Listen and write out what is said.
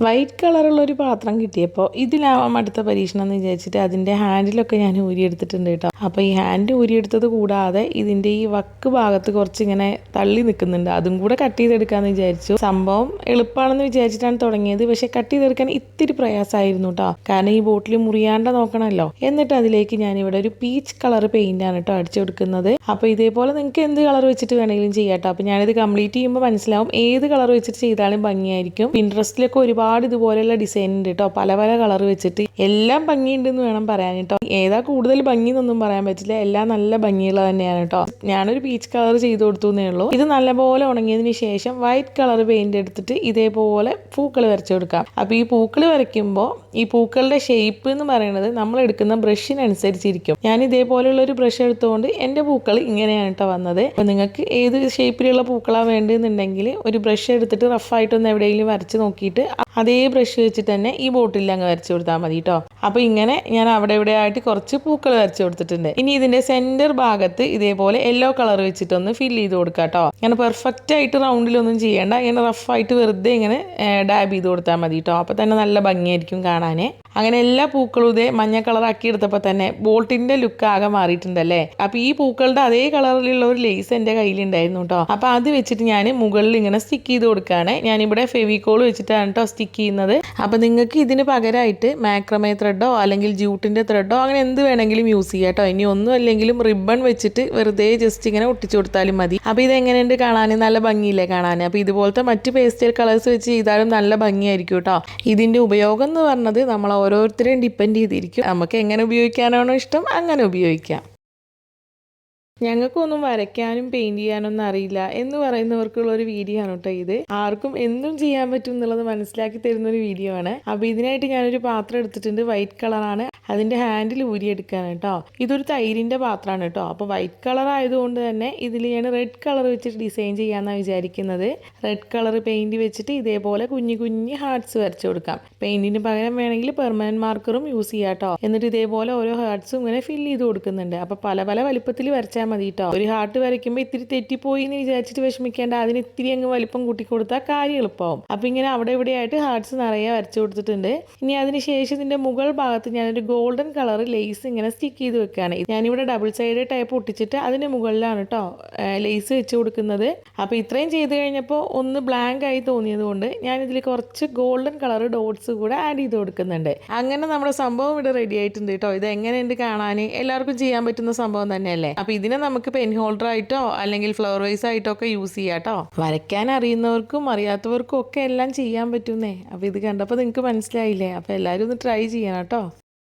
White കളറുള്ള ഒരു പാത്രം കിട്ടിയപ്പോൾ ഇതിലാവാം അടുത്ത പരീക്ഷണം എന്ന് വിചാരിച്ചിട്ട് അതിൻ്റെ ഹാൻഡിലൊക്കെ ഞാൻ ഊരിയെടുത്തിട്ടുണ്ട് കേട്ടോ. അപ്പോൾ ഈ ഹാൻഡ് ഊരിയെടുത്തത് കൂടാതെ ഇതിൻ്റെ ഈ വക്ക് ഭാഗത്ത് കുറച്ചിങ്ങനെ തള്ളി നിൽക്കുന്നുണ്ട്. അതും കൂടെ കട്ട് ചെയ്തെടുക്കാമെന്ന് വിചാരിച്ചു. സംഭവം എളുപ്പമാണെന്ന് വിചാരിച്ചിട്ടാണ് തുടങ്ങിയത്. പക്ഷെ കട്ട് ചെയ്തെടുക്കാൻ ഇത്തിരി പ്രയാസമായിരുന്നു കേട്ടോ. കാരണം ഈ ബോട്ടിൽ മുറിയാണ്ട നോക്കണമല്ലോ. എന്നിട്ട് അതിലേക്ക് ഞാനിവിടെ ഒരു പീച്ച് കളർ പെയിൻ്റാണ് കേട്ടോ അടിച്ചു കൊടുക്കുന്നത്. അപ്പോൾ ഇതേപോലെ നിങ്ങൾക്ക് എന്ത് കളർ വെച്ചിട്ട് വേണമെങ്കിലും ചെയ്യാം കേട്ടോ. അപ്പോൾ ഞാനിത് കംപ്ലീറ്റ് ചെയ്യുമ്പോൾ മനസ്സിലാവും ഏത് കളർ വെച്ചിട്ട് ചെയ്താലും ഭംഗിയായിരിക്കും. പിൻട്രസ്റ്റിലൊക്കെ ഒരുപാട് ഇതുപോലെയുള്ള ഡിസൈൻ ഉണ്ട് കേട്ടോ. പല പല കളർ വെച്ചിട്ട് എല്ലാം ഭംഗിയുണ്ടെന്ന് വേണം പറയാൻ കേട്ടോ. ഏതാ കൂടുതൽ ഭംഗി എന്നൊന്നും പറയാൻ പറ്റില്ല. എല്ലാം നല്ല ഭംഗിയുള്ള തന്നെയാണ് കേട്ടോ. ഞാനൊരു പീച്ച് കളർ ചെയ്ത് കൊടുത്തു എന്നേ ഉള്ളൂ. ഇത് നല്ലപോലെ ഉണങ്ങിയതിന് ശേഷം വൈറ്റ് കളർ പെയിന്റ് എടുത്തിട്ട് ഇതേപോലെ പൂക്കൾ വരച്ചു കൊടുക്കാം. അപ്പോൾ ഈ പൂക്കൾ വരയ്ക്കുമ്പോൾ ഈ പൂക്കളുടെ ഷേപ്പ് എന്ന് പറയുന്നത് നമ്മൾ എടുക്കുന്ന ബ്രഷിനനുസരിച്ചിരിക്കും. ഞാൻ ഇതേപോലെയുള്ള ഒരു ബ്രഷ് എടുത്തുകൊണ്ട് എൻ്റെ പൂക്കൾ ഇങ്ങനെയാണ് കേട്ടോ വന്നത്. അപ്പോൾ നിങ്ങൾക്ക് ഏത് ഷേപ്പിലുള്ള പൂക്കളാണ് വേണ്ടതെന്നുണ്ടെങ്കിൽ ഒരു ബ്രഷ് എടുത്തിട്ട് റഫായിട്ടൊന്ന് എവിടെയെങ്കിലും വരച്ച് നോക്കിയിട്ട് അതേ ബ്രഷ് വെച്ചിട്ട് തന്നെ ഈ ബോട്ടിൽ അങ്ങ് വരച്ചു കൊടുത്താൽ മതി കേട്ടോ. അപ്പോൾ ഇങ്ങനെ ഞാൻ അവിടെ ഇവിടെ ആയിട്ട് കുറച്ച് പൂക്കൾ വരച്ചു കൊടുത്തിട്ടുണ്ട്. ഇനി ഇതിന്റെ സെന്റർ ഭാഗത്ത് ഇതേപോലെ യെല്ലോ കളർ വെച്ചിട്ടൊന്ന് ഫിൽ ചെയ്ത് കൊടുക്കാം കേട്ടോ. അങ്ങനെ പെർഫെക്റ്റ് ആയിട്ട് റൗണ്ടിലൊന്നും ചെയ്യേണ്ട. ഇങ്ങനെ റഫായിട്ട് വെറുതെ ഇങ്ങനെ ഡാബ് ചെയ്ത് കൊടുത്താൽ മതി കേട്ടോ. അപ്പോൾ തന്നെ നല്ല ഭംഗിയായിരിക്കും കാണാനേ. അങ്ങനെ എല്ലാ പൂക്കളും ഇതേ മഞ്ഞ കളറാക്കി എടുത്തപ്പോൾ തന്നെ ബോട്ടിന്റെ ലുക്ക് ആകെ മാറിയിട്ടുണ്ടല്ലേ. അപ്പോൾ ഈ പൂക്കളുടെ അതേ കളറിലുള്ള ഒരു ലേസ് എൻ്റെ കയ്യിലുണ്ടായിരുന്നു കേട്ടോ. അപ്പോൾ അത് വെച്ചിട്ട് ഞാൻ മുകളിൽ ഇങ്ങനെ സ്റ്റിക്ക് ചെയ്ത് കൊടുക്കുകയാണ്. ഞാനിവിടെ ഫെവിക്കോൾ വെച്ചിട്ടാണ് കേട്ടോ സ്റ്റിക്ക് ചെയ്യുന്നത്. അപ്പോൾ നിങ്ങൾക്ക് ഇതിന് പകരമായിട്ട് മാക്രമേ ത്രെഡോ അല്ലെങ്കിൽ ജൂട്ടിന്റെ ത്രെഡോ അങ്ങനെ എന്ത് വേണമെങ്കിലും യൂസ് ചെയ്യാം കേട്ടോ. ഇനി ഒന്നും അല്ലെങ്കിലും റിബൺ വെച്ചിട്ട് വെറുതെ ജസ്റ്റ് ഇങ്ങനെ ഒട്ടിച്ചു കൊടുത്താലും മതി. അപ്പോൾ ഇതെങ്ങനെയുണ്ട് കാണാൻ? നല്ല ഭംഗിയില്ലേ കാണാൻ? അപ്പോൾ ഇതുപോലത്തെ മറ്റ് പേസ്റ്റൽ കളേഴ്സ് വെച്ച് ചെയ്താലും നല്ല ഭംഗിയായിരിക്കും കേട്ടോ. ഇതിന്റെ ഉപയോഗം എന്ന് പറഞ്ഞത് നമ്മൾ ഓരോരുത്തരെയും ഡിപ്പെൻഡ് ചെയ്തിരിക്കും. നമുക്ക് എങ്ങനെ ഉപയോഗിക്കാനാണോ ഇഷ്ടം അങ്ങനെ ഉപയോഗിക്കാം. ഞങ്ങൾക്കൊന്നും വരയ്ക്കാനും പെയിന്റ് ചെയ്യാനൊന്നും അറിയില്ല എന്ന് പറയുന്നവർക്കുള്ള ഒരു വീഡിയോ ആണ് കേട്ടോ ഇത്. ആർക്കും എന്തും ചെയ്യാൻ പറ്റും എന്നുള്ളത് മനസ്സിലാക്കി തരുന്ന ഒരു വീഡിയോ ആണ്. അപ്പോൾ ഇതിനായിട്ട് ഞാനൊരു പാത്രം എടുത്തിട്ടുണ്ട്. വൈറ്റ് കളറാണ്. അതിന്റെ ഹാൻഡിൽ ഊരിയെടുക്കാണ് കേട്ടോ. ഇതൊരു തൈരിന്റെ പാത്രമാണ് കേട്ടോ. അപ്പോൾ വൈറ്റ് കളർ ആയതുകൊണ്ട് തന്നെ ഇതിൽ ഞാൻ റെഡ് കളർ വെച്ചിട്ട് ഡിസൈൻ ചെയ്യാന്നാണ് വിചാരിക്കുന്നത്. റെഡ് കളർ പെയിന്റ് വെച്ചിട്ട് ഇതേപോലെ കുഞ്ഞു കുഞ്ഞു ഹാർട്സ് വരച്ചു കൊടുക്കാം. പെയിന്റിന് പകരം വേണമെങ്കിൽ പെർമനന്റ് മാർക്കറും യൂസ് ചെയ്യാം കേട്ടോ. എന്നിട്ട് ഇതേപോലെ ഓരോ ഹാർട്സും ഇങ്ങനെ ഫിൽ ചെയ്ത് കൊടുക്കുന്നുണ്ട്. അപ്പോൾ പല പല വലിപ്പത്തിൽ വരച്ചാൽ മതി കേട്ടോ. ഒരു ഹാർട്ട് വരയ്ക്കുമ്പോൾ ഇത്തിരി തെറ്റിപ്പോയി എന്ന് വിചാരിച്ചിട്ട് വിഷമിക്കേണ്ട. അതിന് ഇത്തിരി അങ്ങ് വലിപ്പം കൂട്ടി കൊടുത്താൽ കാര്യം എളുപ്പമാവും. അപ്പോൾ ഇങ്ങനെ അവിടെ ഇവിടെ ആയിട്ട് ഹാർട്സ് നിറയെ വരച്ചു കൊടുത്തിട്ടുണ്ട്. ഇനി അതിനുശേഷം ഇതിന്റെ മുകൾ ഭാഗത്ത് ഞാനൊരു ഗോൾഡൻ കളർ ലേസ് ഇങ്ങനെ സ്റ്റിക്ക് ചെയ്ത് വെക്കുകയാണ്. ഞാനിവിടെ ഡബിൾ സൈഡ് ടൈപ്പ് ഒട്ടിച്ചിട്ട് അതിന് മുകളിലാണ് കേട്ടോ ലേസ് വെച്ച് കൊടുക്കുന്നത്. അപ്പോൾ ഇത്രയും ചെയ്ത് കഴിഞ്ഞപ്പോൾ ഒന്ന് ബ്ലാങ്ക് ആയി തോന്നിയത് കൊണ്ട് ഞാനിതിൽ കുറച്ച് ഗോൾഡൻ കളർ ഡോട്ട്സ് കൂടെ ആഡ് ചെയ്ത് കൊടുക്കുന്നുണ്ട്. അങ്ങനെ നമ്മുടെ സംഭവം ഇവിടെ റെഡി ആയിട്ടുണ്ട് കേട്ടോ. ഇത് എങ്ങനെയുണ്ട് കാണാൻ? എല്ലാവർക്കും ചെയ്യാൻ പറ്റുന്ന സംഭവം തന്നെയല്ലേ. അപ്പോൾ ഇതിനെ നമുക്ക് പെൻ ഹോൾഡർ ആയിട്ടോ അല്ലെങ്കിൽ ഫ്ലവർ വൈസ് ആയിട്ടോ ഒക്കെ യൂസ് ചെയ്യാം കേട്ടോ. വരയ്ക്കാൻ അറിയുന്നവർക്കും അറിയാത്തവർക്കും ഒക്കെ എല്ലാം ചെയ്യാൻ പറ്റുന്നേ. അപ്പോൾ ഇത് കണ്ടപ്പോൾ നിങ്ങൾക്ക് മനസ്സിലായില്ലേ. അപ്പോൾ എല്ലാവരും ഒന്ന് ട്രൈ ചെയ്യണം കേട്ടോ.